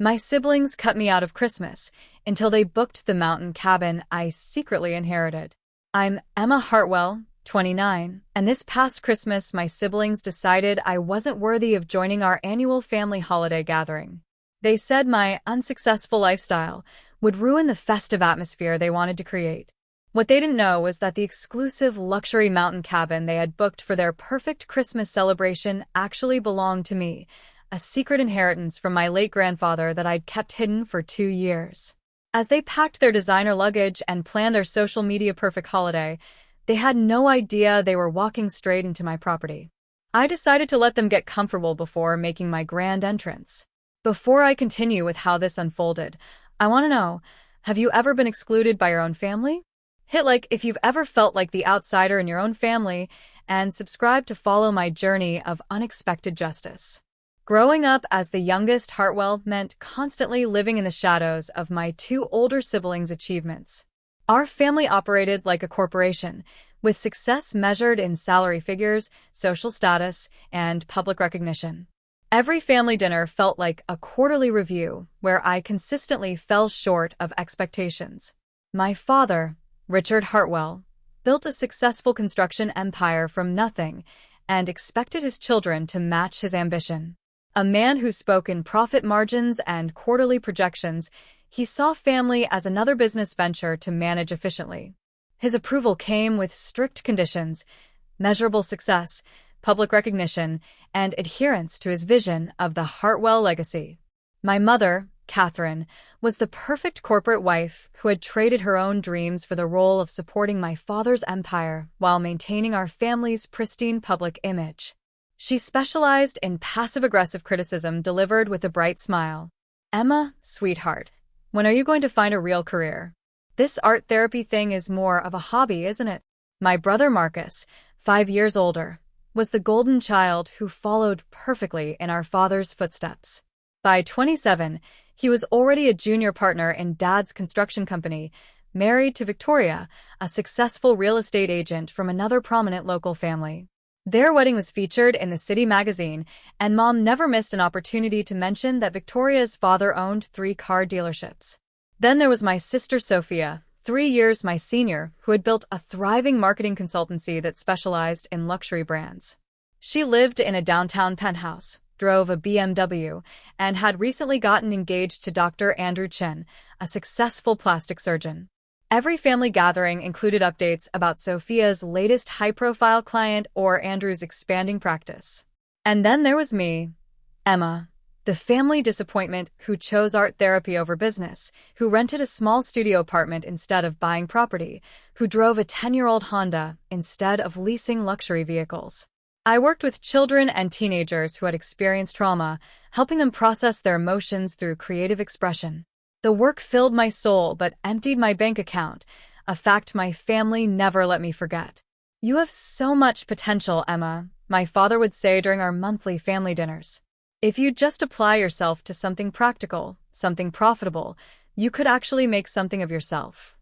My siblings cut me out of Christmas until they booked the mountain cabin I secretly inherited. I'm Emma Hartwell, 29, and this past Christmas my siblings decided I wasn't worthy of joining our annual family holiday gathering. They said my unsuccessful lifestyle would ruin the festive atmosphere they wanted to create. What they didn't know was that the exclusive luxury mountain cabin they had booked for their perfect Christmas celebration actually belonged to me, a secret inheritance from my late grandfather that I'd kept hidden for 2 years. As they packed their designer luggage and planned their social media perfect holiday, they had no idea they were walking straight into my property. I decided to let them get comfortable before making my grand entrance. Before I continue with how this unfolded, I want to know, have you ever been excluded by your own family? Hit like if you've ever felt like the outsider in your own family, and subscribe to follow my journey of unexpected justice. Growing up as the youngest Hartwell meant constantly living in the shadows of my 2 older siblings' achievements. Our family operated like a corporation, with success measured in salary figures, social status, and public recognition. Every family dinner felt like a quarterly review where I consistently fell short of expectations. My father, Richard Hartwell, built a successful construction empire from nothing and expected his children to match his ambition. A man who spoke in profit margins and quarterly projections, he saw family as another business venture to manage efficiently. His approval came with strict conditions, measurable success, public recognition, and adherence to his vision of the Hartwell legacy. My mother, Catherine, was the perfect corporate wife who had traded her own dreams for the role of supporting my father's empire while maintaining our family's pristine public image. She specialized in passive-aggressive criticism delivered with a bright smile. Emma, sweetheart, when are you going to find a real career? This art therapy thing is more of a hobby, isn't it? My brother Marcus, 5 years older, was the golden child who followed perfectly in our father's footsteps. By 27, he was already a junior partner in Dad's construction company, married to Victoria, a successful real estate agent from another prominent local family. Their wedding was featured in the City magazine, and Mom never missed an opportunity to mention that Victoria's father owned 3 car dealerships. Then there was my sister Sophia, 3 years my senior, who had built a thriving marketing consultancy that specialized in luxury brands. She lived in a downtown penthouse, drove a BMW, and had recently gotten engaged to Dr. Andrew Chen, a successful plastic surgeon. Every family gathering included updates about Sophia's latest high-profile client or Andrew's expanding practice. And then there was me, Emma, the family disappointment who chose art therapy over business, who rented a small studio apartment instead of buying property, who drove a 10-year-old Honda instead of leasing luxury vehicles. I worked with children and teenagers who had experienced trauma, helping them process their emotions through creative expression. The work filled my soul but emptied my bank account, a fact my family never let me forget. You have so much potential, Emma, my father would say during our monthly family dinners. If you just apply yourself to something practical, something profitable, you could actually make something of yourself.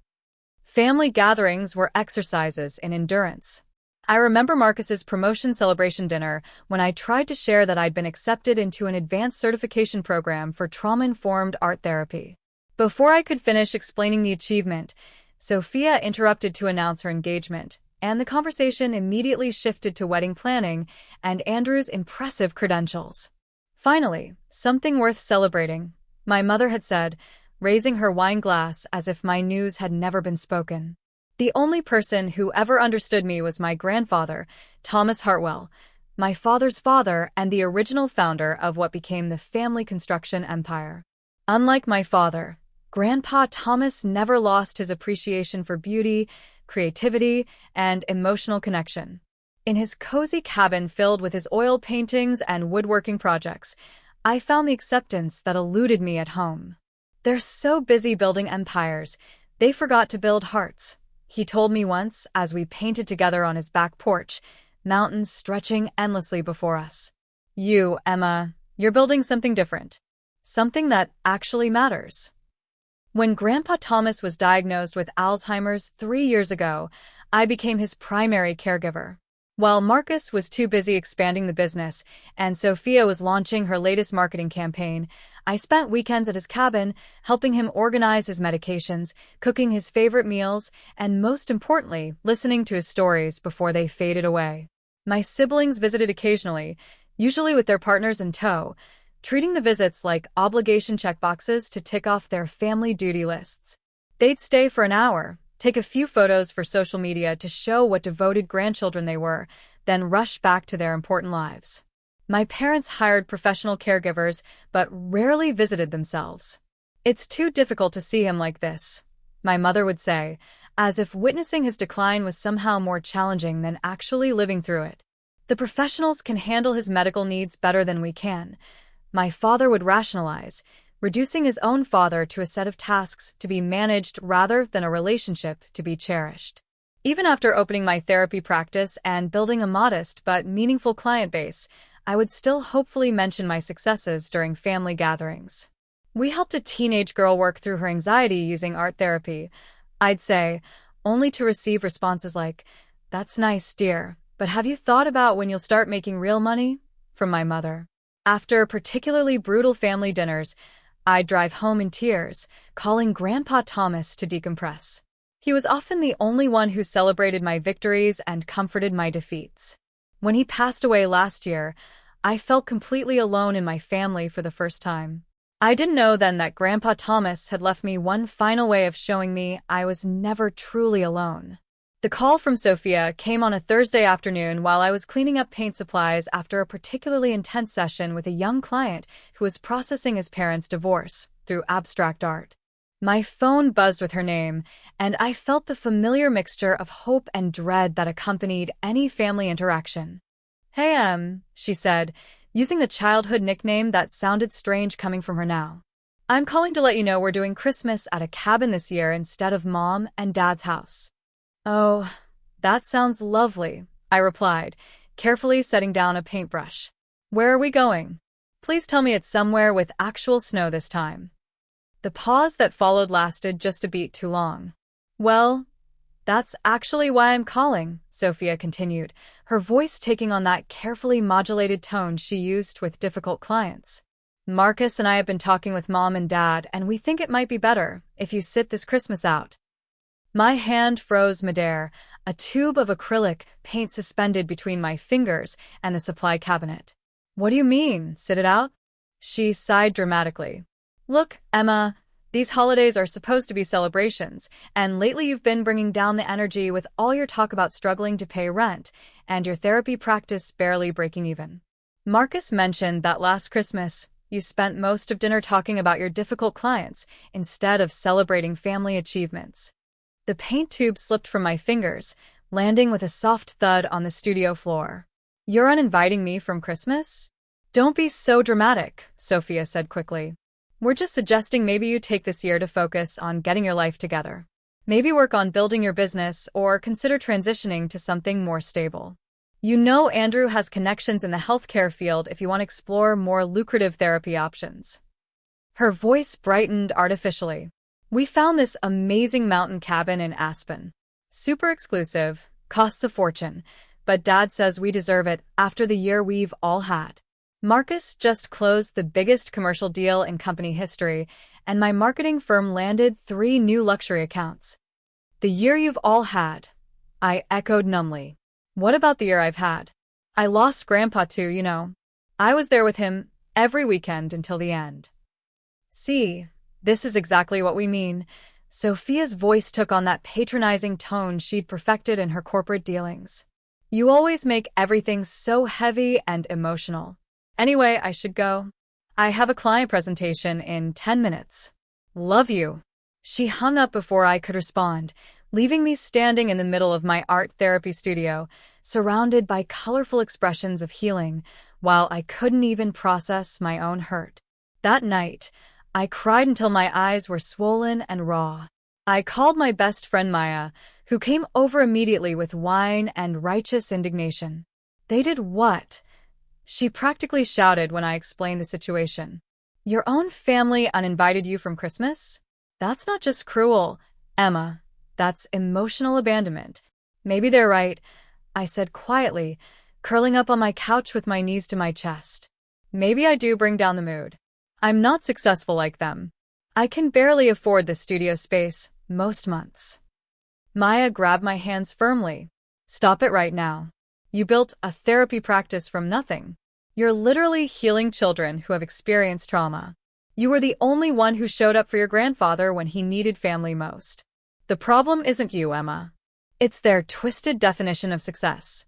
Family gatherings were exercises in endurance. I remember Marcus's promotion celebration dinner when I tried to share that I'd been accepted into an advanced certification program for trauma-informed art therapy. Before I could finish explaining the achievement, Sophia interrupted to announce her engagement, and the conversation immediately shifted to wedding planning and Andrew's impressive credentials. Finally, something worth celebrating, my mother had said, raising her wine glass as if my news had never been spoken. The only person who ever understood me was my grandfather, Thomas Hartwell, my father's father and the original founder of what became the family construction empire. Unlike my father, Grandpa Thomas never lost his appreciation for beauty, creativity, and emotional connection. In his cozy cabin filled with his oil paintings and woodworking projects, I found the acceptance that eluded me at home. They're so busy building empires, they forgot to build hearts, he told me once as we painted together on his back porch, mountains stretching endlessly before us. You, Emma, you're building something different. Something that actually matters. When Grandpa Thomas was diagnosed with Alzheimer's 3 years ago, I became his primary caregiver. While Marcus was too busy expanding the business and Sophia was launching her latest marketing campaign, I spent weekends at his cabin, helping him organize his medications, cooking his favorite meals, and most importantly, listening to his stories before they faded away. My siblings visited occasionally, usually with their partners in tow, treating the visits like obligation checkboxes to tick off their family duty lists. They'd stay for an hour, take a few photos for social media to show what devoted grandchildren they were, then rush back to their important lives. My parents hired professional caregivers, but rarely visited themselves. "It's too difficult to see him like this," my mother would say, as if witnessing his decline was somehow more challenging than actually living through it. "The professionals can handle his medical needs better than we can," my father would rationalize, reducing his own father to a set of tasks to be managed rather than a relationship to be cherished. Even after opening my therapy practice and building a modest but meaningful client base, I would still hopefully mention my successes during family gatherings. "We helped a teenage girl work through her anxiety using art therapy," I'd say, only to receive responses like, "That's nice, dear, but have you thought about when you'll start making real money?" from my mother. After particularly brutal family dinners, I'd drive home in tears, calling Grandpa Thomas to decompress. He was often the only one who celebrated my victories and comforted my defeats. When he passed away last year, I felt completely alone in my family for the first time. I didn't know then that Grandpa Thomas had left me one final way of showing me I was never truly alone. The call from Sophia came on a Thursday afternoon while I was cleaning up paint supplies after a particularly intense session with a young client who was processing his parents' divorce through abstract art. My phone buzzed with her name, and I felt the familiar mixture of hope and dread that accompanied any family interaction. "Hey, she said, using the childhood nickname that sounded strange coming from her now. "I'm calling to let you know we're doing Christmas at a cabin this year instead of Mom and Dad's house." "Oh, that sounds lovely," I replied, carefully setting down a paintbrush. "Where are we going? Please tell me it's somewhere with actual snow this time." The pause that followed lasted just a beat too long. "Well, that's actually why I'm calling," Sophia continued, her voice taking on that carefully modulated tone she used with difficult clients. "Marcus and I have been talking with Mom and Dad, and we think it might be better if you sit this Christmas out." My hand froze midair, a tube of acrylic paint suspended between my fingers and the supply cabinet. "What do you mean, sit it out?" She sighed dramatically. "Look, Emma, these holidays are supposed to be celebrations, and lately you've been bringing down the energy with all your talk about struggling to pay rent and your therapy practice barely breaking even. Marcus mentioned that last Christmas you spent most of dinner talking about your difficult clients instead of celebrating family achievements." The paint tube slipped from my fingers, landing with a soft thud on the studio floor. "You're uninviting me from Christmas?" "Don't be so dramatic," Sophia said quickly. "We're just suggesting maybe you take this year to focus on getting your life together. Maybe work on building your business or consider transitioning to something more stable. You know Andrew has connections in the healthcare field if you want to explore more lucrative therapy options." Her voice brightened artificially. "We found this amazing mountain cabin in Aspen. Super exclusive, costs a fortune, but Dad says we deserve it after the year we've all had. Marcus just closed the biggest commercial deal in company history, and my marketing firm landed 3 new luxury accounts." "The year you've all had," I echoed numbly. "What about the year I've had? I lost Grandpa too, you know. I was there with him every weekend until the end." "See, this is exactly what we mean." Sophia's voice took on that patronizing tone she'd perfected in her corporate dealings. "You always make everything so heavy and emotional. Anyway, I should go. I have a client presentation in 10 minutes. Love you." She hung up before I could respond, leaving me standing in the middle of my art therapy studio, surrounded by colorful expressions of healing, while I couldn't even process my own hurt. That night, I cried until my eyes were swollen and raw. I called my best friend Maya, who came over immediately with wine and righteous indignation. "They did what?" she practically shouted when I explained the situation. "Your own family uninvited you from Christmas? That's not just cruel, Emma. That's emotional abandonment." "Maybe they're right," I said quietly, curling up on my couch with my knees to my chest. Maybe I do bring down the mood. I'm not successful like them. I can barely afford the studio space most months. Maya grabbed my hands firmly. Stop it right now. You built a therapy practice from nothing. You're literally healing children who have experienced trauma. You were the only one who showed up for your grandfather when he needed family most. The problem isn't you, Emma. It's their twisted definition of success.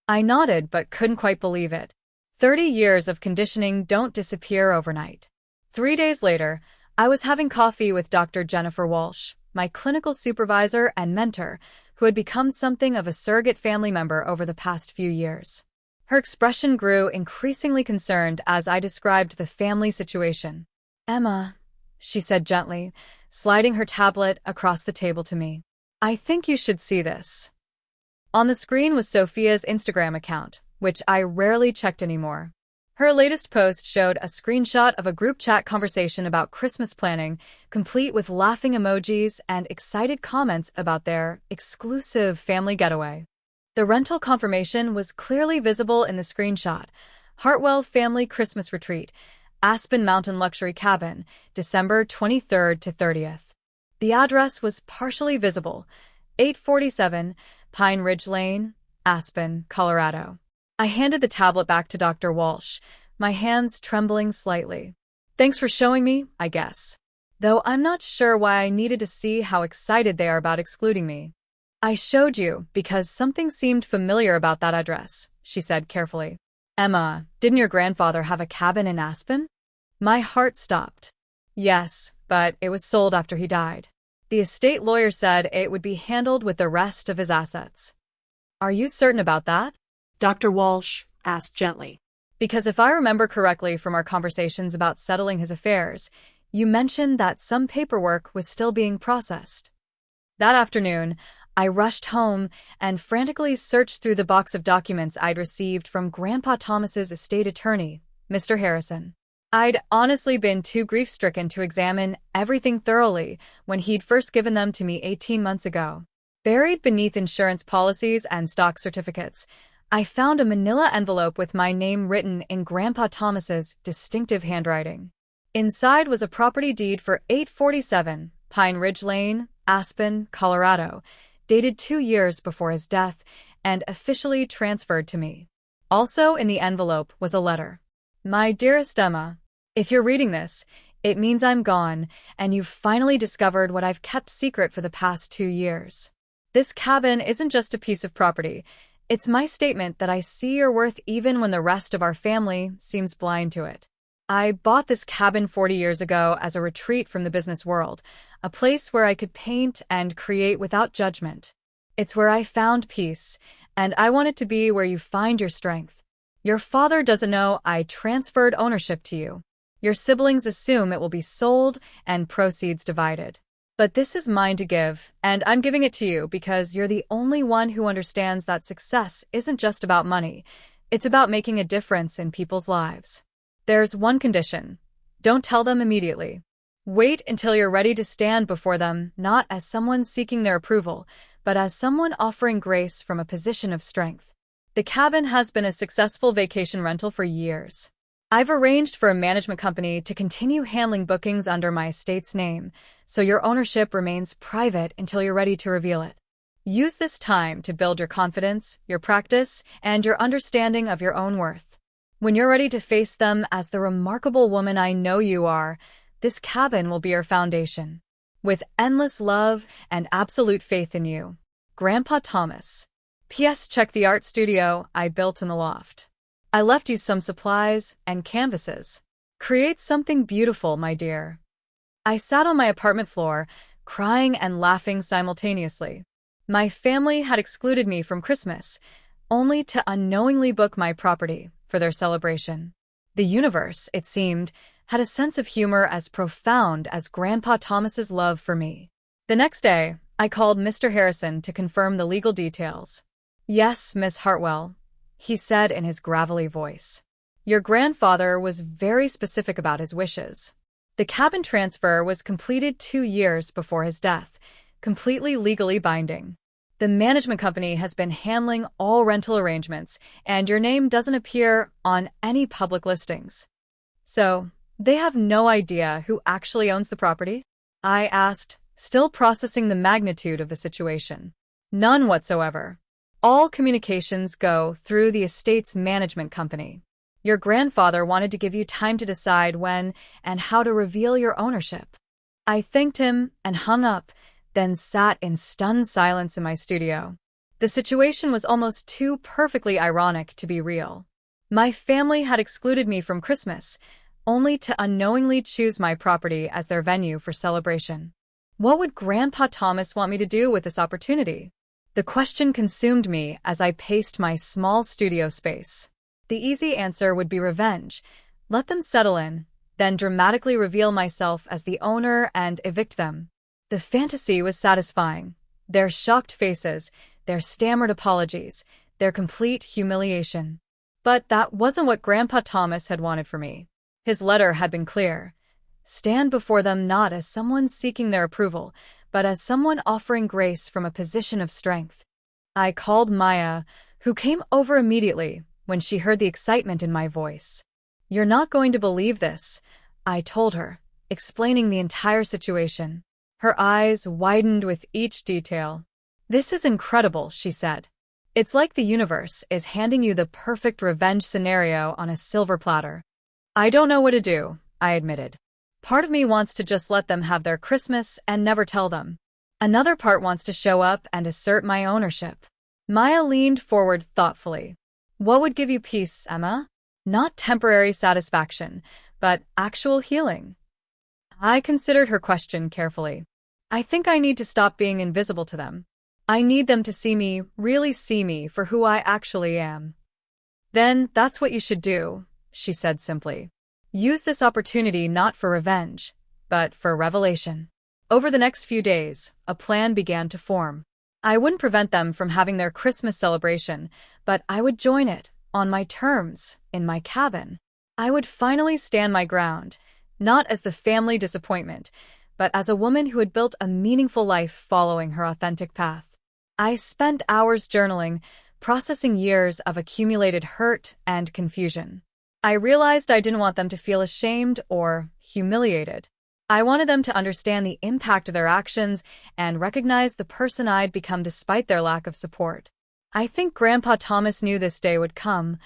I nodded but couldn't quite believe it. 30 years of conditioning don't disappear overnight. 3 days later, I was having coffee with Dr. Jennifer Walsh, my clinical supervisor and mentor, who had become something of a surrogate family member over the past few years. Her expression grew increasingly concerned as I described the family situation. Emma, she said gently, sliding her tablet across the table to me. I think you should see this. On the screen was Sophia's Instagram account, which I rarely checked anymore. Her latest post showed a screenshot of a group chat conversation about Christmas planning, complete with laughing emojis and excited comments about their exclusive family getaway. The rental confirmation was clearly visible in the screenshot. Hartwell Family Christmas Retreat, Aspen Mountain Luxury Cabin, December 23rd to 30th. The address was partially visible, 847 Pine Ridge Lane, Aspen, Colorado. I handed the tablet back to Dr. Walsh, my hands trembling slightly. Thanks for showing me, I guess. Though I'm not sure why I needed to see how excited they are about excluding me. I showed you because something seemed familiar about that address, she said carefully. Emma, didn't your grandfather have a cabin in Aspen? My heart stopped. Yes, but it was sold after he died. The estate lawyer said it would be handled with the rest of his assets. Are you certain about that? Dr. Walsh asked gently. Because if I remember correctly from our conversations about settling his affairs, you mentioned that some paperwork was still being processed. That afternoon, I rushed home and frantically searched through the box of documents I'd received from Grandpa Thomas's estate attorney, Mr. Harrison. I'd honestly been too grief-stricken to examine everything thoroughly when he'd first given them to me 18 months ago. Buried beneath insurance policies and stock certificates, I found a manila envelope with my name written in Grandpa Thomas's distinctive handwriting. Inside was a property deed for 847 Pine Ridge Lane, Aspen, Colorado, dated 2 years before his death and officially transferred to me. Also in the envelope was a letter. My dearest Emma, if you're reading this, it means I'm gone and you've finally discovered what I've kept secret for the past 2 years. This cabin isn't just a piece of property. It's my statement that I see your worth even when the rest of our family seems blind to it. I bought this cabin 40 years ago as a retreat from the business world, a place where I could paint and create without judgment. It's where I found peace, and I want it to be where you find your strength. Your father doesn't know I transferred ownership to you. Your siblings assume it will be sold and proceeds divided. But this is mine to give, and I'm giving it to you because you're the only one who understands that success isn't just about money. It's about making a difference in people's lives. There's one condition. Don't tell them immediately. Wait until you're ready to stand before them, not as someone seeking their approval, but as someone offering grace from a position of strength. The cabin has been a successful vacation rental for years. I've arranged for a management company to continue handling bookings under my estate's name, so your ownership remains private until you're ready to reveal it. Use this time to build your confidence, your practice, and your understanding of your own worth. When you're ready to face them as the remarkable woman I know you are, this cabin will be your foundation. With endless love and absolute faith in you. Grandpa Thomas. P.S. Check the art studio I built in the loft. I left you some supplies and canvases. Create something beautiful, my dear. I sat on my apartment floor, crying and laughing simultaneously. My family had excluded me from Christmas, only to unknowingly book my property for their celebration. The universe, it seemed, had a sense of humor as profound as Grandpa Thomas's love for me. The next day, I called Mr. Harrison to confirm the legal details. Yes, Miss Hartwell, he said in his gravelly voice. Your grandfather was very specific about his wishes. The cabin transfer was completed 2 years before his death, completely legally binding. The management company has been handling all rental arrangements, and your name doesn't appear on any public listings. So, they have no idea who actually owns the property? I asked, still processing the magnitude of the situation. None whatsoever. All communications go through the estate's management company. Your grandfather wanted to give you time to decide when and how to reveal your ownership. I thanked him and hung up, then sat in stunned silence in my studio. The situation was almost too perfectly ironic to be real. My family had excluded me from Christmas, only to unknowingly choose my property as their venue for celebration. What would Grandpa Thomas want me to do with this opportunity? The question consumed me as I paced my small studio space. The easy answer would be revenge. Let them settle in, then dramatically reveal myself as the owner and evict them. The fantasy was satisfying. Their shocked faces, their stammered apologies, their complete humiliation. But that wasn't what Grandpa Thomas had wanted for me. His letter had been clear. Stand before them not as someone seeking their approval, but as someone offering grace from a position of strength. I called Maya, who came over immediately when she heard the excitement in my voice. "You're not going to believe this," I told her, explaining the entire situation. Her eyes widened with each detail. "This is incredible," she said. "It's like the universe is handing you the perfect revenge scenario on a silver platter." "I don't know what to do," I admitted. Part of me wants to just let them have their Christmas and never tell them. Another part wants to show up and assert my ownership. Maya leaned forward thoughtfully. "What would give you peace, Emma? Not temporary satisfaction, but actual healing." I considered her question carefully. "I think I need to stop being invisible to them. I need them to see me, really see me for who I actually am." "Then that's what you should do," she said simply. "Use this opportunity not for revenge, but for revelation." Over the next few days, a plan began to form. I wouldn't prevent them from having their Christmas celebration, but I would join it, on my terms, in my cabin. I would finally stand my ground, not as the family disappointment, but as a woman who had built a meaningful life following her authentic path. I spent hours journaling, processing years of accumulated hurt and confusion. I realized I didn't want them to feel ashamed or humiliated. I wanted them to understand the impact of their actions and recognize the person I'd become despite their lack of support. "I think Grandpa Thomas knew this day would come,"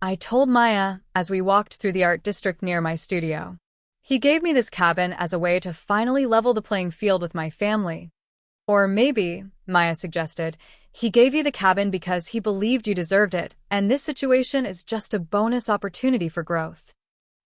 I told Maya as we walked through the art district near my studio. "He gave me this cabin as a way to finally level the playing field with my family." "Or maybe," Maya suggested, "he gave you the cabin because he believed you deserved it, and this situation is just a bonus opportunity for growth."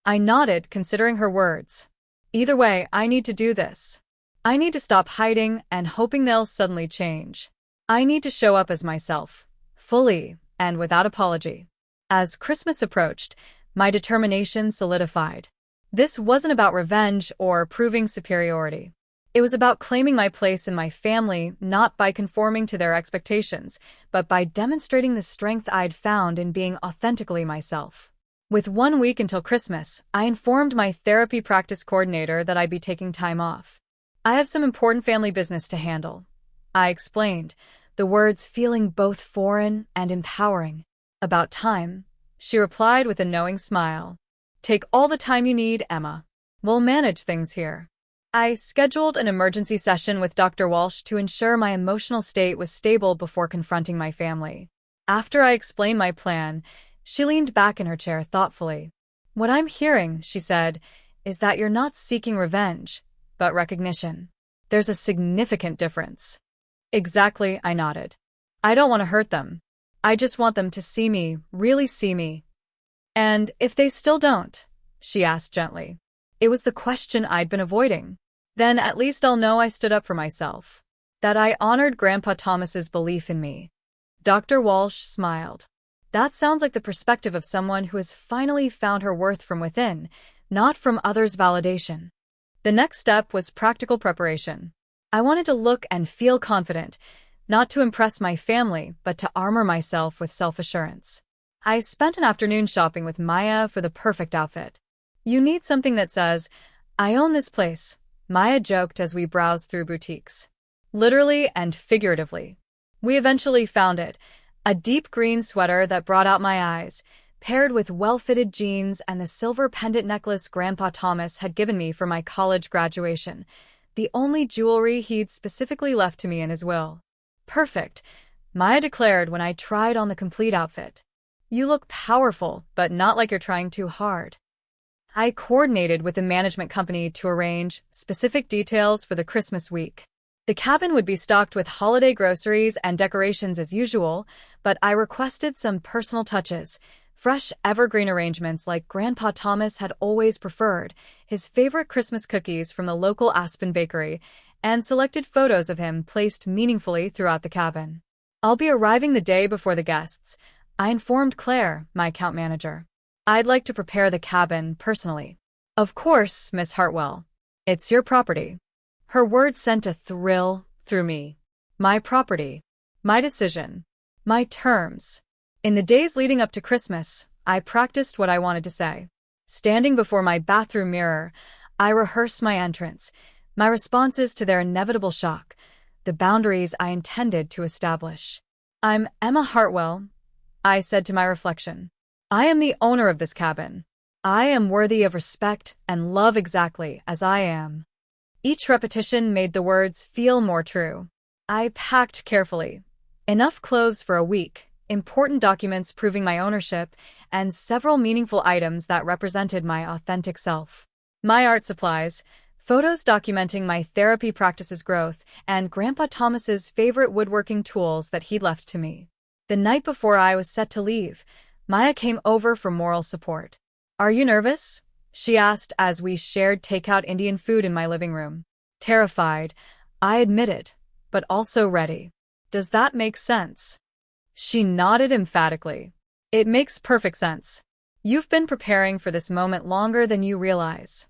I nodded, considering her words. Either way, I need to do this. I need to stop hiding and hoping they'll suddenly change. I need to show up as myself, fully and without apology. As Christmas approached, my determination solidified. This wasn't about revenge or proving superiority. It was about claiming my place in my family, not by conforming to their expectations, but by demonstrating the strength I'd found in being authentically myself. With 1 week until Christmas, I informed my therapy practice coordinator that I'd be taking time off. "I have some important family business to handle," I explained, the words feeling both foreign and empowering. "About time," she replied with a knowing smile. "Take all the time you need, Emma. We'll manage things here." I scheduled an emergency session with Dr. Walsh to ensure my emotional state was stable before confronting my family. After I explained my plan, she leaned back in her chair thoughtfully. "What I'm hearing," she said, "is that you're not seeking revenge, but recognition. There's a significant difference." "Exactly," I nodded. "I don't want to hurt them. I just want them to see me, really see me." "And if they still don't?" she asked gently. It was the question I'd been avoiding. "Then at least I'll know I stood up for myself. That I honored Grandpa Thomas's belief in me." Dr. Walsh smiled. "That sounds like the perspective of someone who has finally found her worth from within, not from others' validation." The next step was practical preparation. I wanted to look and feel confident, not to impress my family, but to armor myself with self-assurance. I spent an afternoon shopping with Maya for the perfect outfit. "You need something that says, 'I own this place,'" Maya joked as we browsed through boutiques. "Literally and figuratively. We eventually found it, a deep green sweater that brought out my eyes, paired with well-fitted jeans and the silver pendant necklace Grandpa Thomas had given me for my college graduation, the only jewelry he'd specifically left to me in his will. Perfect, Maya declared when I tried on the complete outfit. You look powerful, but not like you're trying too hard. I coordinated with the management company to arrange specific details for the Christmas week. The cabin would be stocked with holiday groceries and decorations as usual, but I requested some personal touches, fresh evergreen arrangements like Grandpa Thomas had always preferred, his favorite Christmas cookies from the local Aspen bakery, and selected photos of him placed meaningfully throughout the cabin. I'll be arriving the day before the guests, I informed Claire, my account manager. I'd like to prepare the cabin personally. Of course, Miss Hartwell. It's your property. Her words sent a thrill through me. My property. My decision. My terms. In the days leading up to Christmas, I practiced what I wanted to say. Standing before my bathroom mirror, I rehearsed my entrance, my responses to their inevitable shock, the boundaries I intended to establish. I'm Emma Hartwell, I said to my reflection. I am the owner of this cabin. I am worthy of respect and love exactly as I am. Each repetition made the words feel more true. I packed carefully. Enough clothes for a week, important documents proving my ownership, and several meaningful items that represented my authentic self. My art supplies, photos documenting my therapy practice's growth, and Grandpa Thomas's favorite woodworking tools that he'd left to me. The night before I was set to leave, Maya came over for moral support. Are you nervous? She asked as we shared takeout Indian food in my living room. Terrified, I admitted, but also ready. Does that make sense? She nodded emphatically. It makes perfect sense. You've been preparing for this moment longer than you realize.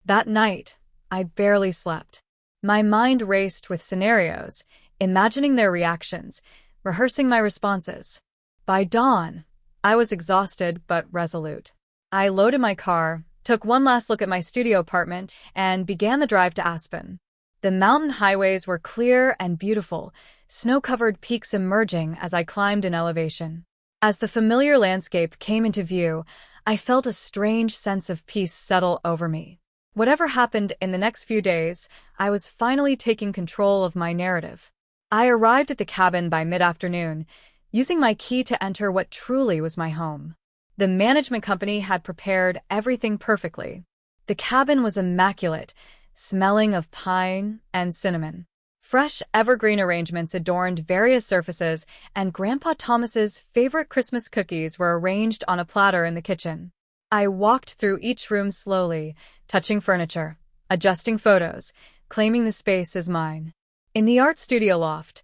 That night, I barely slept. My mind raced with scenarios, imagining their reactions, rehearsing my responses. By dawn, I was exhausted but resolute. I loaded my car, took one last look at my studio apartment, and began the drive to Aspen. The mountain highways were clear and beautiful, snow-covered peaks emerging as I climbed in elevation. As the familiar landscape came into view, I felt a strange sense of peace settle over me. Whatever happened in the next few days, I was finally taking control of my narrative. I arrived at the cabin by mid-afternoon, using my key to enter what truly was my home. The management company had prepared everything perfectly. The cabin was immaculate, smelling of pine and cinnamon. Fresh evergreen arrangements adorned various surfaces, and Grandpa Thomas's favorite Christmas cookies were arranged on a platter in the kitchen. I walked through each room slowly, touching furniture, adjusting photos, claiming the space as mine. In the art studio loft,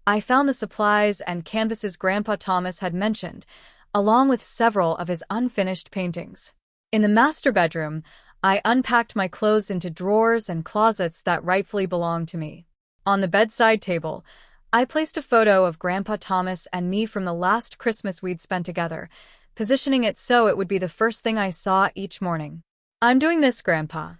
I found the supplies and canvases Grandpa Thomas had mentioned, along with several of his unfinished paintings. In the master bedroom, I unpacked my clothes into drawers and closets that rightfully belonged to me. On the bedside table, I placed a photo of Grandpa Thomas and me from the last Christmas we'd spent together, positioning it so it would be the first thing I saw each morning. I'm doing this, Grandpa,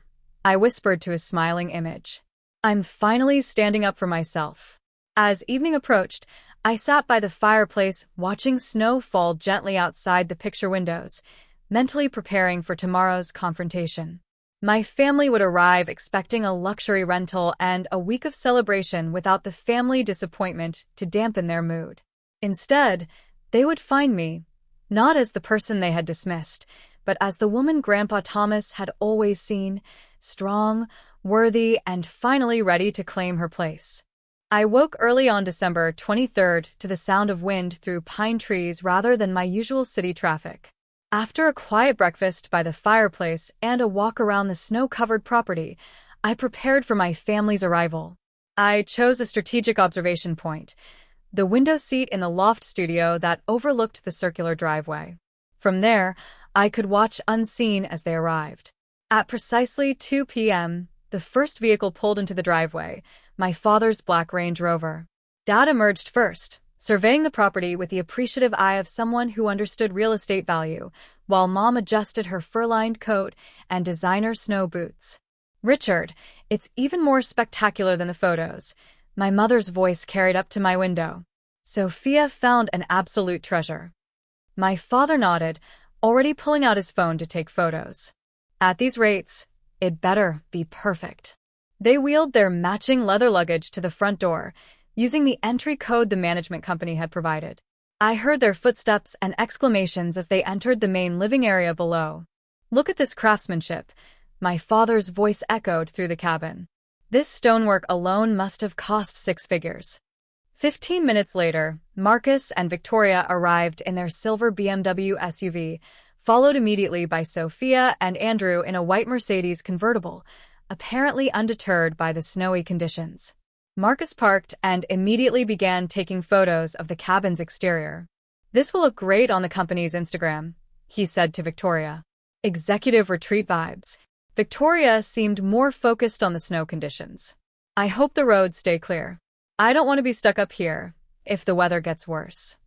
I whispered to his smiling image. I'm finally standing up for myself. As evening approached, I sat by the fireplace watching snow fall gently outside the picture windows, mentally preparing for tomorrow's confrontation. My family would arrive expecting a luxury rental and a week of celebration without the family disappointment to dampen their mood. Instead, they would find me, not as the person they had dismissed, but as the woman Grandpa Thomas had always seen, strong, worthy, and finally ready to claim her place. I woke early on December 23rd to the sound of wind through pine trees rather than my usual city traffic. After a quiet breakfast by the fireplace and a walk around the snow-covered property, I prepared for my family's arrival. I chose a strategic observation point, the window seat in the loft studio that overlooked the circular driveway. From there, I could watch unseen as they arrived. At precisely 2 p.m., the first vehicle pulled into the driveway, my father's black Range Rover. Dad emerged first, surveying the property with the appreciative eye of someone who understood real estate value, while Mom adjusted her fur-lined coat and designer snow boots. Richard, it's even more spectacular than the photos, my mother's voice carried up to my window. Sophia found an absolute treasure. My father nodded, already pulling out his phone to take photos. At these rates, it better be perfect. They wheeled their matching leather luggage to the front door, using the entry code the management company had provided. I heard their footsteps and exclamations as they entered the main living area below. "Look at this craftsmanship," my father's voice echoed through the cabin. "This stonework alone must have cost 6 figures. 15 minutes later, Marcus and Victoria arrived in their silver BMW SUV, followed immediately by Sophia and Andrew in a white Mercedes convertible, apparently undeterred by the snowy conditions. Marcus parked and immediately began taking photos of the cabin's exterior. "This will look great on the company's Instagram," he said to Victoria. "Executive retreat vibes." Victoria seemed more focused on the snow conditions. "I hope the roads stay clear. I don't want to be stuck up here if the weather gets worse."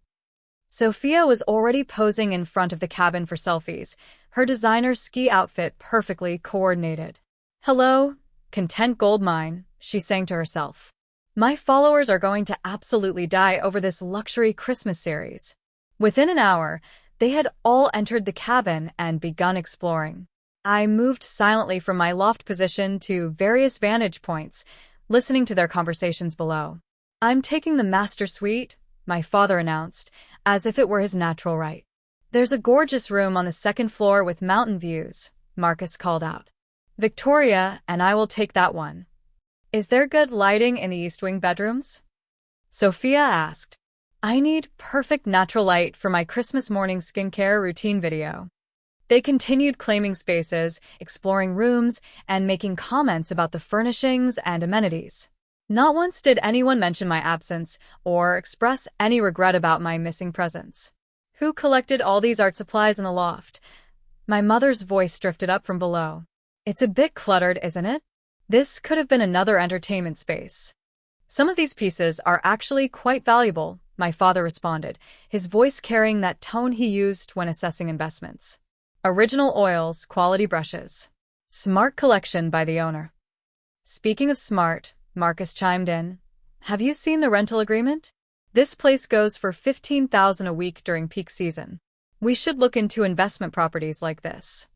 Sophia was already posing in front of the cabin for selfies, her designer ski outfit perfectly coordinated. "Hello, content gold mine," she sang to herself. "My followers are going to absolutely die over this luxury Christmas series." Within an hour, they had all entered the cabin and begun exploring. I moved silently from my loft position to various vantage points, listening to their conversations below. "I'm taking the master suite," my father announced, as if it were his natural right. "There's a gorgeous room on the second floor with mountain views," Marcus called out. "Victoria and I will take that one." "Is there good lighting in the East Wing bedrooms?" Sophia asked. "I need perfect natural light for my Christmas morning skincare routine video." They continued claiming spaces, exploring rooms, and making comments about the furnishings and amenities. Not once did anyone mention my absence or express any regret about my missing presence. "Who collected all these art supplies in the loft?" My mother's voice drifted up from below. "It's a bit cluttered, isn't it? This could have been another entertainment space." "Some of these pieces are actually quite valuable," my father responded, his voice carrying that tone he used when assessing investments. "Original oils, quality brushes. Smart collection by the owner." "Speaking of smart," Marcus chimed in, "have you seen the rental agreement? This place goes for $15,000 a week during peak season. We should look into investment properties like this."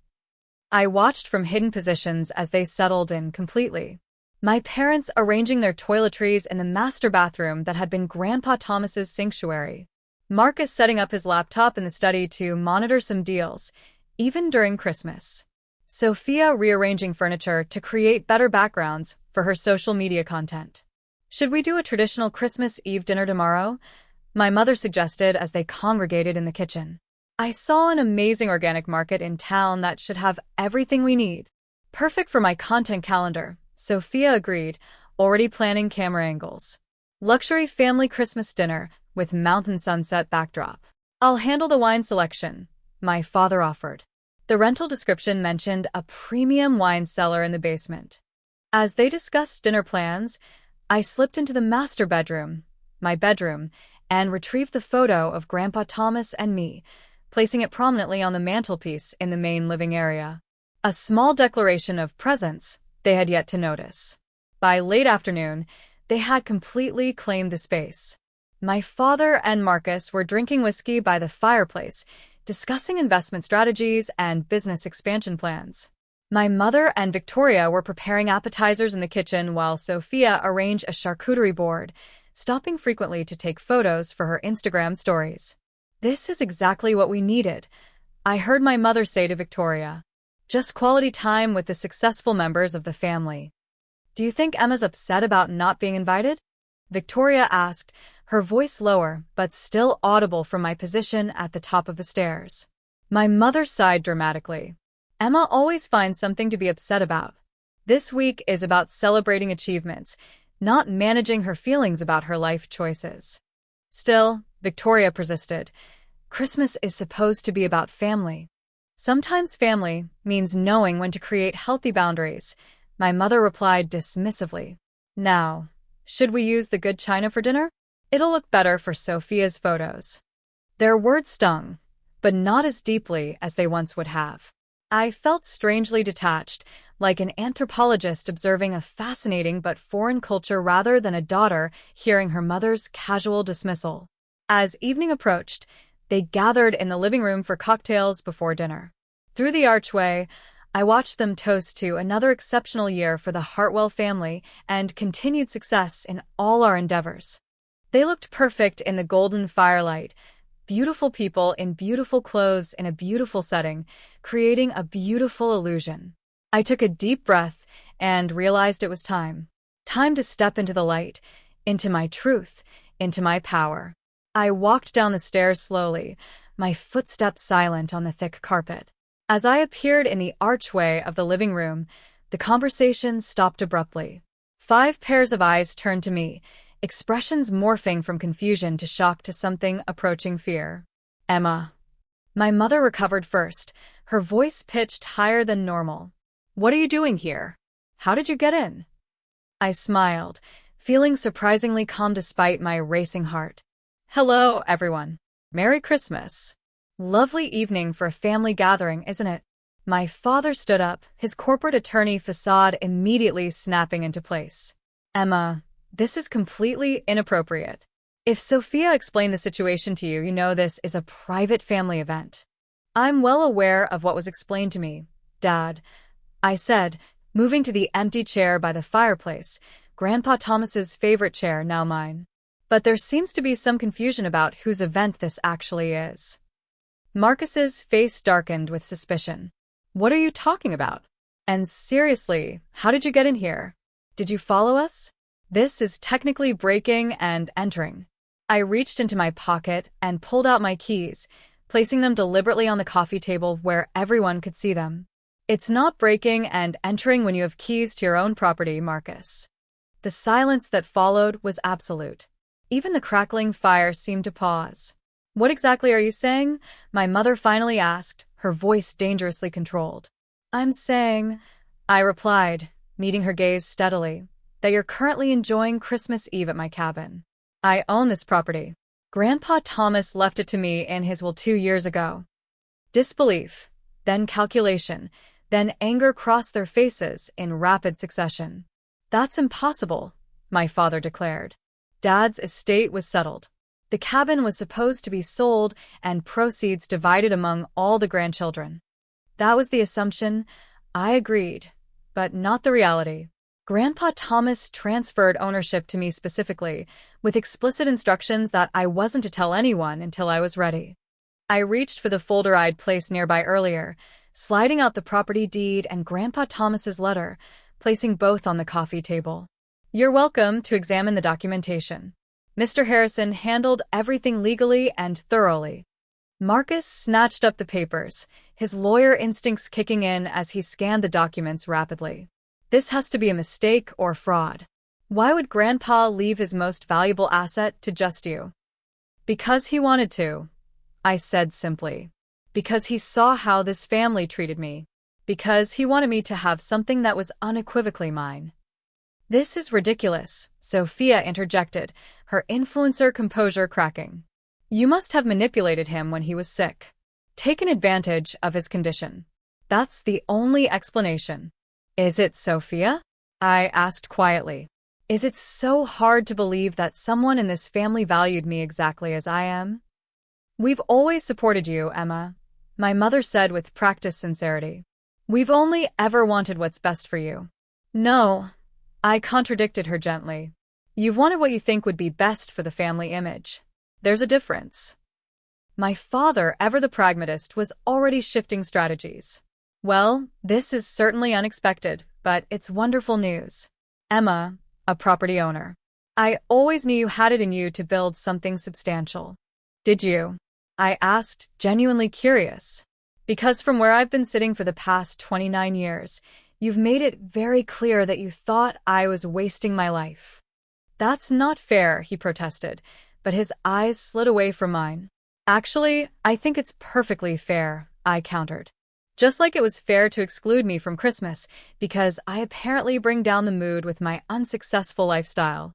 I watched from hidden positions as they settled in completely. My parents arranging their toiletries in the master bathroom that had been Grandpa Thomas's sanctuary. Marcus setting up his laptop in the study to monitor some deals, even during Christmas. Sophia rearranging furniture to create better backgrounds for her social media content. "Should we do a traditional Christmas Eve dinner tomorrow?" my mother suggested as they congregated in the kitchen. "I saw an amazing organic market in town that should have everything we need." "Perfect for my content calendar," Sophia agreed, already planning camera angles. "Luxury family Christmas dinner with mountain sunset backdrop." "I'll handle the wine selection," my father offered. The rental description mentioned a premium wine cellar in the basement. As they discussed dinner plans, I slipped into the master bedroom, my bedroom, and retrieved the photo of Grandpa Thomas and me, placing it prominently on the mantelpiece in the main living area. A small declaration of presence they had yet to notice. By late afternoon, they had completely claimed the space. My father and Marcus were drinking whiskey by the fireplace, discussing investment strategies and business expansion plans. My mother and Victoria were preparing appetizers in the kitchen while Sophia arranged a charcuterie board, stopping frequently to take photos for her Instagram stories. "This is exactly what we needed," I heard my mother say to Victoria. "Just quality time with the successful members of the family." "Do you think Emma's upset about not being invited?" Victoria asked, her voice lower but still audible from my position at the top of the stairs. My mother sighed dramatically. "Emma always finds something to be upset about. This week is about celebrating achievements, not managing her feelings about her life choices." Still, Victoria persisted. "Christmas is supposed to be about family." "Sometimes family means knowing when to create healthy boundaries," my mother replied dismissively. "Now, should we use the good china for dinner? It'll look better for Sophia's photos." Their words stung, but not as deeply as they once would have. I felt strangely detached, like an anthropologist observing a fascinating but foreign culture rather than a daughter hearing her mother's casual dismissal. As evening approached, they gathered in the living room for cocktails before dinner. Through the archway, I watched them toast to another exceptional year for the Hartwell family and continued success in all our endeavors. They looked perfect in the golden firelight, beautiful people in beautiful clothes in a beautiful setting, creating a beautiful illusion. I took a deep breath and realized it was time. Time to step into the light, into my truth, into my power. I walked down the stairs slowly, my footsteps silent on the thick carpet. As I appeared in the archway of the living room, the conversation stopped abruptly. 5 pairs of eyes turned to me, expressions morphing from confusion to shock to something approaching fear. Emma. My mother recovered first, her voice pitched higher than normal. What are you doing here? How did you get in? I smiled, feeling surprisingly calm despite my racing heart. Hello, everyone. Merry Christmas. Lovely evening for a family gathering, isn't it? My father stood up, his corporate attorney facade immediately snapping into place. Emma, this is completely inappropriate. If Sophia explained the situation to you, you know this is a private family event. I'm well aware of what was explained to me, Dad, I said, moving to the empty chair by the fireplace, Grandpa Thomas's favorite chair, now mine. But there seems to be some confusion about whose event this actually is. Marcus's face darkened with suspicion. What are you talking about? And seriously, how did you get in here? Did you follow us? This is technically breaking and entering. I reached into my pocket and pulled out my keys, placing them deliberately on the coffee table where everyone could see them. It's not breaking and entering when you have keys to your own property, Marcus. The silence that followed was absolute. Even the crackling fire seemed to pause. What exactly are you saying? My mother finally asked, her voice dangerously controlled. I'm saying, I replied, meeting her gaze steadily, that you're currently enjoying Christmas Eve at my cabin. I own this property. Grandpa Thomas left it to me in his will 2 years ago. Disbelief, then calculation, then anger crossed their faces in rapid succession. That's impossible, my father declared. Dad's estate was settled. The cabin was supposed to be sold and proceeds divided among all the grandchildren. That was the assumption. I agreed, but not the reality. Grandpa Thomas transferred ownership to me specifically, with explicit instructions that I wasn't to tell anyone until I was ready. I reached for the folder I'd placed nearby earlier, sliding out the property deed and Grandpa Thomas's letter, placing both on the coffee table. You're welcome to examine the documentation. Mr. Harrison handled everything legally and thoroughly. Marcus snatched up the papers, his lawyer instincts kicking in as he scanned the documents rapidly. This has to be a mistake or fraud. Why would Grandpa leave his most valuable asset to just you? Because he wanted to, I said simply. Because he saw how this family treated me. Because he wanted me to have something that was unequivocally mine. This is ridiculous, Sophia interjected, her influencer composure cracking. You must have manipulated him when he was sick. Taken advantage of his condition. That's the only explanation. Is it, Sophia? I asked quietly. Is it so hard to believe that someone in this family valued me exactly as I am? We've always supported you, Emma, my mother said with practiced sincerity. We've only ever wanted what's best for you. No, I contradicted her gently. You've wanted what you think would be best for the family image. There's a difference. My father, ever the pragmatist, was already shifting strategies. Well, this is certainly unexpected, but it's wonderful news. Emma, a property owner. I always knew you had it in you to build something substantial. Did you? I asked, genuinely curious. Because from where I've been sitting for the past 29 years, you've made it very clear that you thought I was wasting my life. That's not fair, he protested, but his eyes slid away from mine. Actually, I think it's perfectly fair, I countered. Just like it was fair to exclude me from Christmas because I apparently bring down the mood with my unsuccessful lifestyle.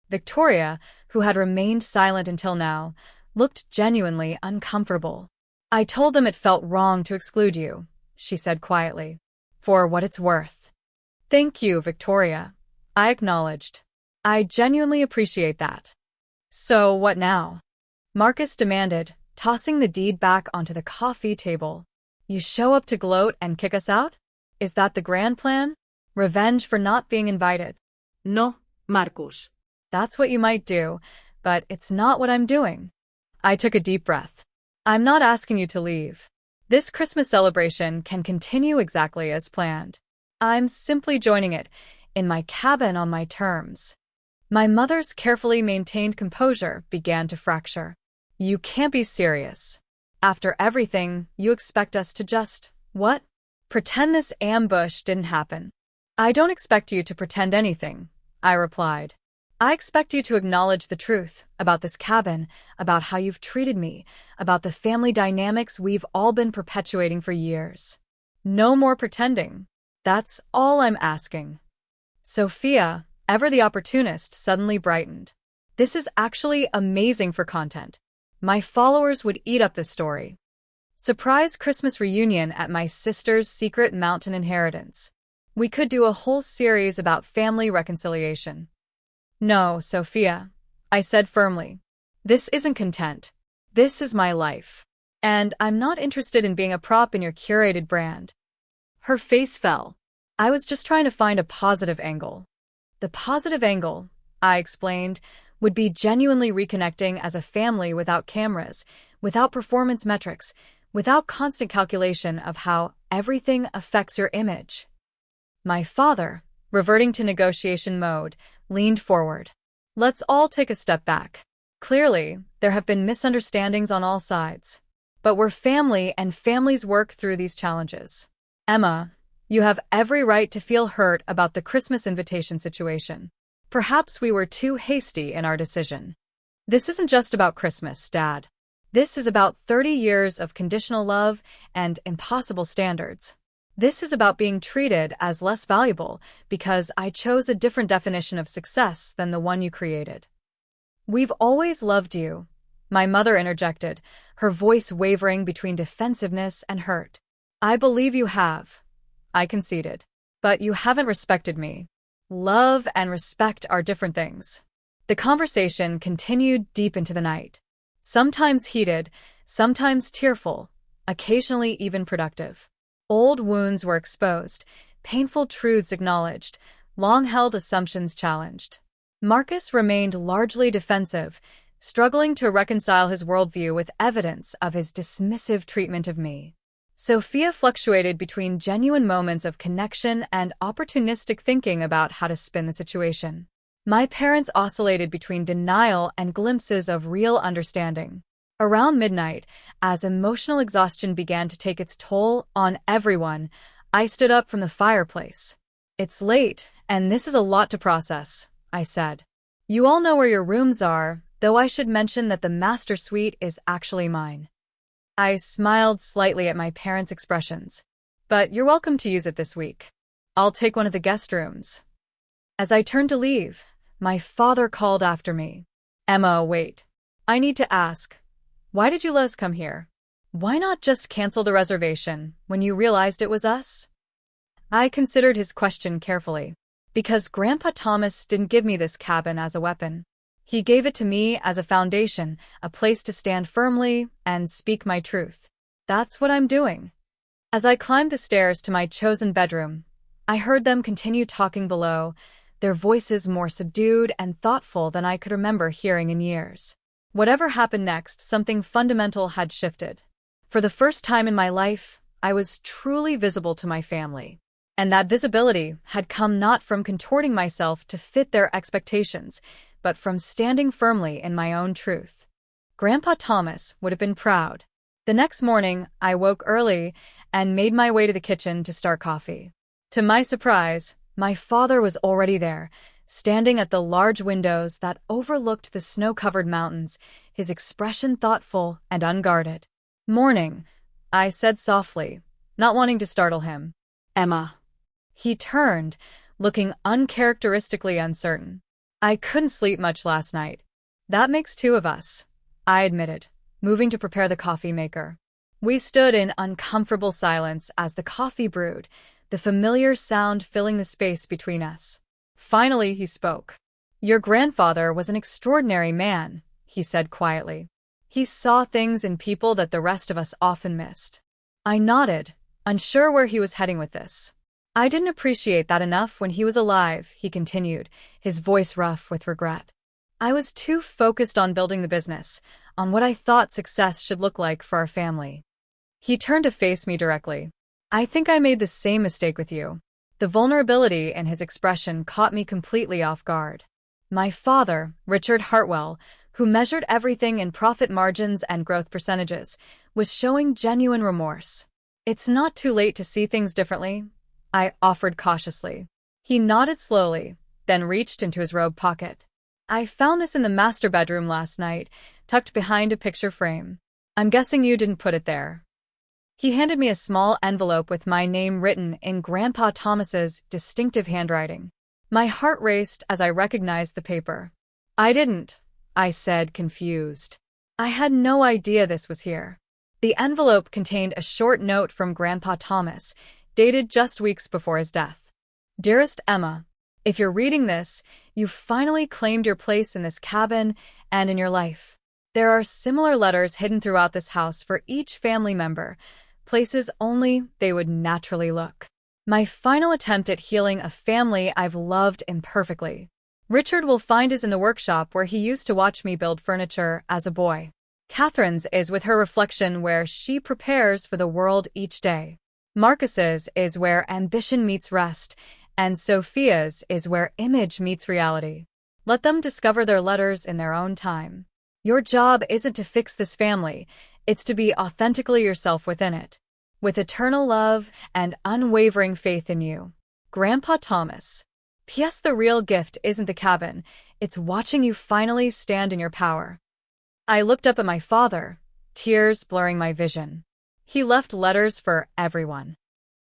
Victoria, who had remained silent until now, looked genuinely uncomfortable. I told them it felt wrong to exclude you, she said quietly. For what it's worth. Thank you, Victoria, I acknowledged. I genuinely appreciate that. So what now? Marcus demanded, tossing the deed back onto the coffee table. You show up to gloat and kick us out? Is that the grand plan? Revenge for not being invited? No, Marcus. That's what you might do, but it's not what I'm doing. I took a deep breath. I'm not asking you to leave. This Christmas celebration can continue exactly as planned. I'm simply joining it, in my cabin on my terms. My mother's carefully maintained composure began to fracture. You can't be serious. After everything, you expect us to just, what? Pretend this ambush didn't happen. I don't expect you to pretend anything, I replied. I expect you to acknowledge the truth about this cabin, about how you've treated me, about the family dynamics we've all been perpetuating for years. No more pretending. That's all I'm asking. Sophia, ever the opportunist, suddenly brightened. This is actually amazing for content. My followers would eat up this story. Surprise Christmas reunion at my sister's secret mountain inheritance. We could do a whole series about family reconciliation. No, Sophia, I said firmly. This isn't content. This is my life. And I'm not interested in being a prop in your curated brand. Her face fell. I was just trying to find a positive angle. The positive angle, I explained, would be genuinely reconnecting as a family without cameras, without performance metrics, without constant calculation of how everything affects your image. My father, reverting to negotiation mode, leaned forward. Let's all take a step back. Clearly, there have been misunderstandings on all sides. But we're family and families work through these challenges. Emma, you have every right to feel hurt about the Christmas invitation situation. Perhaps we were too hasty in our decision. This isn't just about Christmas, Dad. This is about 30 years of conditional love and impossible standards. This is about being treated as less valuable because I chose a different definition of success than the one you created. We've always loved you, my mother interjected, her voice wavering between defensiveness and hurt. I believe you have, I conceded. But you haven't respected me. Love and respect are different things. The conversation continued deep into the night. Sometimes heated, sometimes tearful, occasionally even productive. Old wounds were exposed, painful truths acknowledged, long-held assumptions challenged. Marcus remained largely defensive, struggling to reconcile his worldview with evidence of his dismissive treatment of me. Sophia fluctuated between genuine moments of connection and opportunistic thinking about how to spin the situation. My parents oscillated between denial and glimpses of real understanding. Around midnight, as emotional exhaustion began to take its toll on everyone, I stood up from the fireplace. It's late, and this is a lot to process, I said. You all know where your rooms are, though I should mention that the master suite is actually mine. I smiled slightly at my parents' expressions. But you're welcome to use it this week. I'll take one of the guest rooms. As I turned to leave, my father called after me. Emma, wait. I need to ask. Why did you let us come here? Why not just cancel the reservation when you realized it was us? I considered his question carefully. Because Grandpa Thomas didn't give me this cabin as a weapon. He gave it to me as a foundation, a place to stand firmly and speak my truth. That's what I'm doing. As I climbed the stairs to my chosen bedroom, I heard them continue talking below, their voices more subdued and thoughtful than I could remember hearing in years. Whatever happened next, something fundamental had shifted. For the first time in my life, I was truly visible to my family. And that visibility had come not from contorting myself to fit their expectations, but from standing firmly in my own truth. Grandpa Thomas would have been proud. The next morning, I woke early and made my way to the kitchen to start coffee. To my surprise, my father was already there, standing at the large windows that overlooked the snow-covered mountains, his expression thoughtful and unguarded. Morning, I said softly, not wanting to startle him. Emma. He turned, looking uncharacteristically uncertain. I couldn't sleep much last night. That makes two of us, I admitted, moving to prepare the coffee maker. We stood in uncomfortable silence as the coffee brewed, the familiar sound filling the space between us. Finally, he spoke. Your grandfather was an extraordinary man, he said quietly. He saw things in people that the rest of us often missed. I nodded, unsure where he was heading with this. I didn't appreciate that enough when he was alive, he continued, his voice rough with regret. I was too focused on building the business, on what I thought success should look like for our family. He turned to face me directly. I think I made the same mistake with you. The vulnerability in his expression caught me completely off guard. My father, Richard Hartwell, who measured everything in profit margins and growth percentages, was showing genuine remorse. It's not too late to see things differently, I offered cautiously. He nodded slowly, then reached into his robe pocket. I found this in the master bedroom last night, tucked behind a picture frame. I'm guessing you didn't put it there. He handed me a small envelope with my name written in Grandpa Thomas's distinctive handwriting. My heart raced as I recognized the paper. I didn't, I said, confused. I had no idea this was here. The envelope contained a short note from Grandpa Thomas, dated just weeks before his death. Dearest Emma, if you're reading this, you've finally claimed your place in this cabin and in your life. There are similar letters hidden throughout this house for each family member, places only they would naturally look. My final attempt at healing a family I've loved imperfectly. Richard will find his in the workshop where he used to watch me build furniture as a boy. Catherine's is with her reflection where she prepares for the world each day. Marcus's is where ambition meets rest, and Sophia's is where image meets reality. Let them discover their letters in their own time. Your job isn't to fix this family, it's to be authentically yourself within it, with eternal love and unwavering faith in you. Grandpa Thomas. P.S. The real gift isn't the cabin, it's watching you finally stand in your power. I looked up at my father, tears blurring my vision. He left letters for everyone.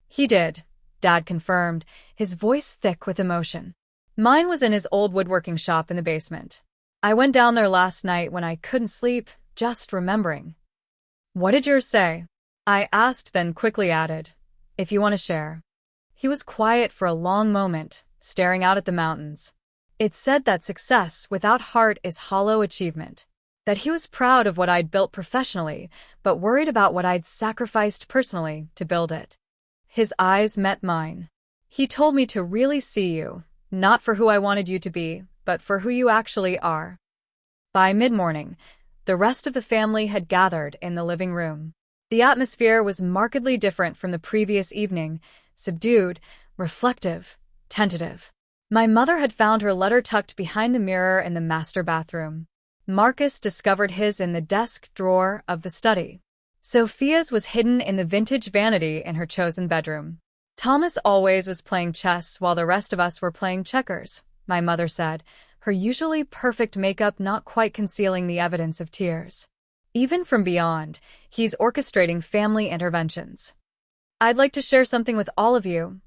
He did, Dad confirmed, his voice thick with emotion. Mine was in his old woodworking shop in the basement. I went down there last night when I couldn't sleep, just remembering. What did yours say? I asked, then quickly added, if you want to share. He was quiet for a long moment, staring out at the mountains. It said that success without heart is hollow achievement. That he was proud of what I'd built professionally, but worried about what I'd sacrificed personally to build it. His eyes met mine. He told me to really see you, not for who I wanted you to be, but for who you actually are. By mid-morning, the rest of the family had gathered in the living room. The atmosphere was markedly different from the previous evening, subdued, reflective, tentative. My mother had found her letter tucked behind the mirror in the master bathroom. Marcus discovered his in the desk drawer of the study. Sophia's was hidden in the vintage vanity in her chosen bedroom. Thomas always was playing chess while the rest of us were playing checkers, my mother said, her usually perfect makeup not quite concealing the evidence of tears. Even from beyond, he's orchestrating family interventions. I'd like to share something with all of you,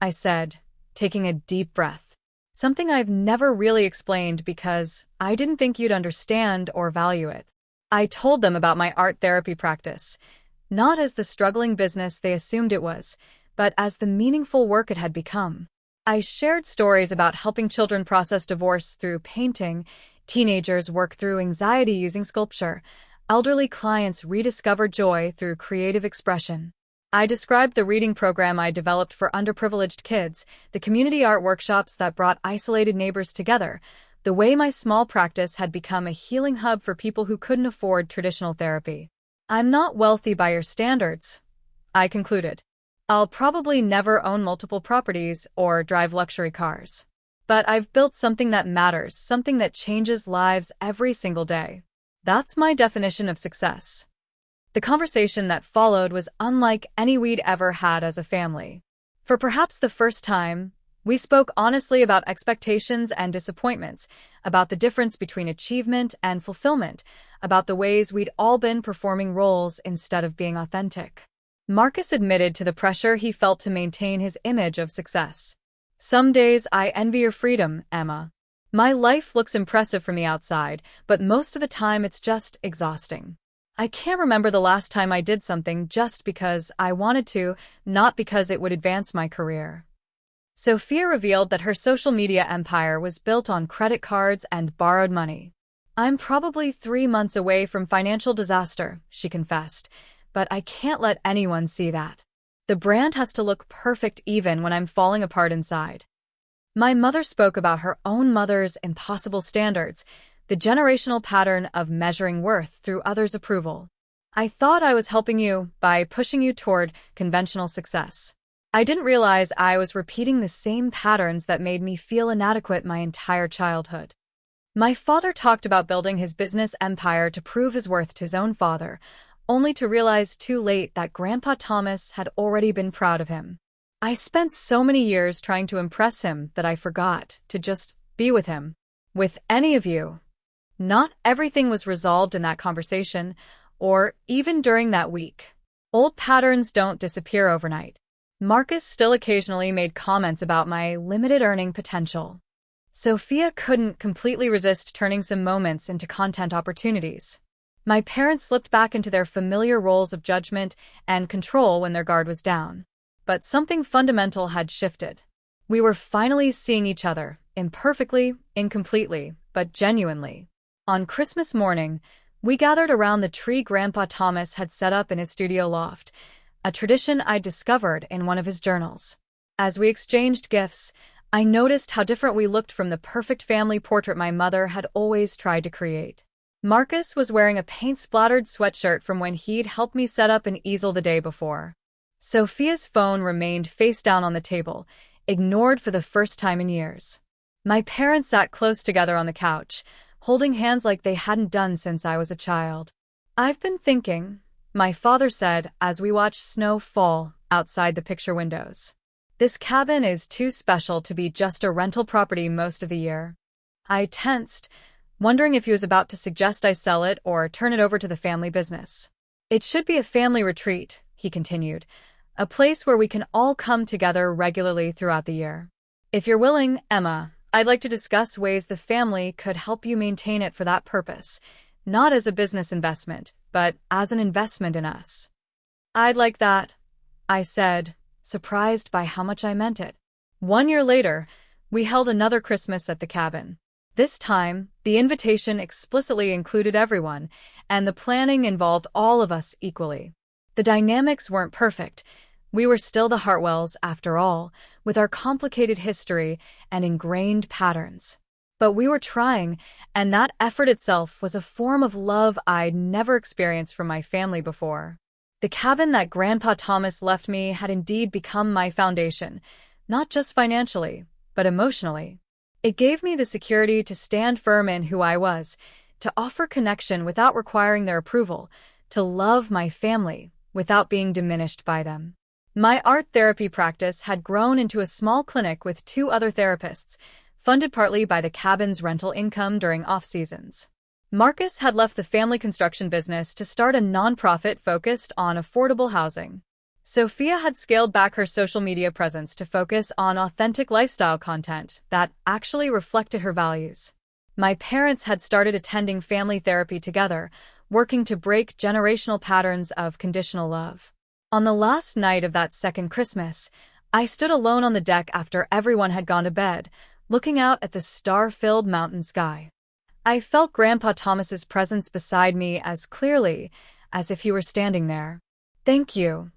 I said, taking a deep breath. Something I've never really explained because I didn't think you'd understand or value it. I told them about my art therapy practice, not as the struggling business they assumed it was, but as the meaningful work it had become. I shared stories about helping children process divorce through painting, teenagers work through anxiety using sculpture, elderly clients rediscover joy through creative expression. I described the reading program I developed for underprivileged kids, the community art workshops that brought isolated neighbors together, the way my small practice had become a healing hub for people who couldn't afford traditional therapy. I'm not wealthy by your standards, I concluded. I'll probably never own multiple properties or drive luxury cars. But I've built something that matters, something that changes lives every single day. That's my definition of success. The conversation that followed was unlike any we'd ever had as a family. For perhaps the first time, we spoke honestly about expectations and disappointments, about the difference between achievement and fulfillment, about the ways we'd all been performing roles instead of being authentic. Marcus admitted to the pressure he felt to maintain his image of success. Some days I envy your freedom, Emma. My life looks impressive from the outside, but most of the time it's just exhausting. I can't remember the last time I did something just because I wanted to, not because it would advance my career. Sophia revealed that her social media empire was built on credit cards and borrowed money. I'm probably 3 months away from financial disaster, she confessed, but I can't let anyone see that. The brand has to look perfect even when I'm falling apart inside. My mother spoke about her own mother's impossible standards, the generational pattern of measuring worth through others' approval. I thought I was helping you by pushing you toward conventional success. I didn't realize I was repeating the same patterns that made me feel inadequate my entire childhood. My father talked about building his business empire to prove his worth to his own father, only to realize too late that Grandpa Thomas had already been proud of him. I spent so many years trying to impress him that I forgot to just be with him. With any of you. Not everything was resolved in that conversation, or even during that week. Old patterns don't disappear overnight. Marcus still occasionally made comments about my limited earning potential. Sophia couldn't completely resist turning some moments into content opportunities. My parents slipped back into their familiar roles of judgment and control when their guard was down. But something fundamental had shifted. We were finally seeing each other, imperfectly, incompletely, but genuinely. On Christmas morning, we gathered around the tree Grandpa Thomas had set up in his studio loft, a tradition I discovered in one of his journals. As we exchanged gifts, I noticed how different we looked from the perfect family portrait my mother had always tried to create. Marcus was wearing a paint-splattered sweatshirt from when he'd helped me set up an easel the day before. Sophia's phone remained face down on the table, ignored for the first time in years. My parents sat close together on the couch, holding hands like they hadn't done since I was a child. "I've been thinking," my father said as we watched snow fall outside the picture windows. "This cabin is too special to be just a rental property most of the year." I tensed, wondering if he was about to suggest I sell it or turn it over to the family business. "It should be a family retreat," he continued, "a place where we can all come together regularly throughout the year. If you're willing, Emma, I'd like to discuss ways the family could help you maintain it for that purpose, not as a business investment, but as an investment in us." "I'd like that," I said, surprised by how much I meant it. 1 year later, we held another Christmas at the cabin. This time, the invitation explicitly included everyone, and the planning involved all of us equally. The dynamics weren't perfect. We were still the Hartwells, after all, with our complicated history and ingrained patterns. But we were trying, and that effort itself was a form of love I'd never experienced from my family before. The cabin that Grandpa Thomas left me had indeed become my foundation, not just financially, but emotionally. It gave me the security to stand firm in who I was, to offer connection without requiring their approval, to love my family without being diminished by them. My art therapy practice had grown into a small clinic with 2 other therapists, funded partly by the cabin's rental income during off-seasons. Marcus had left the family construction business to start a nonprofit focused on affordable housing. Sophia had scaled back her social media presence to focus on authentic lifestyle content that actually reflected her values. My parents had started attending family therapy together, working to break generational patterns of conditional love. On the last night of that second Christmas, I stood alone on the deck after everyone had gone to bed, looking out at the star-filled mountain sky. I felt Grandpa Thomas's presence beside me as clearly as if he were standing there. "Thank you,"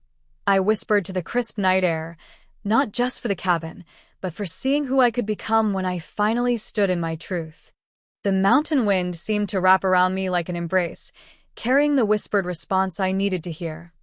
I whispered to the crisp night air, not just for the cabin, but for seeing who I could become when I finally stood in my truth. The mountain wind seemed to wrap around me like an embrace, carrying the whispered response I needed to hear.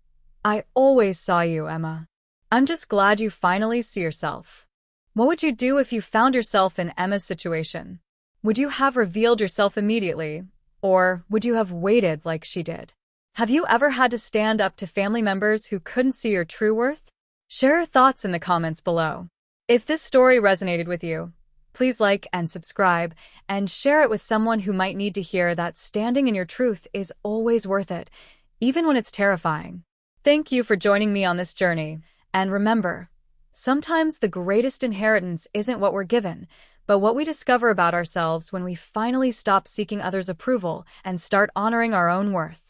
"I always saw you, Emma. I'm just glad you finally see yourself." What would you do if you found yourself in Emma's situation? Would you have revealed yourself immediately, or would you have waited like she did? Have you ever had to stand up to family members who couldn't see your true worth? Share your thoughts in the comments below. If this story resonated with you, please like and subscribe, and share it with someone who might need to hear that standing in your truth is always worth it, even when it's terrifying. Thank you for joining me on this journey, and remember, sometimes the greatest inheritance isn't what we're given, but what we discover about ourselves when we finally stop seeking others' approval and start honoring our own worth.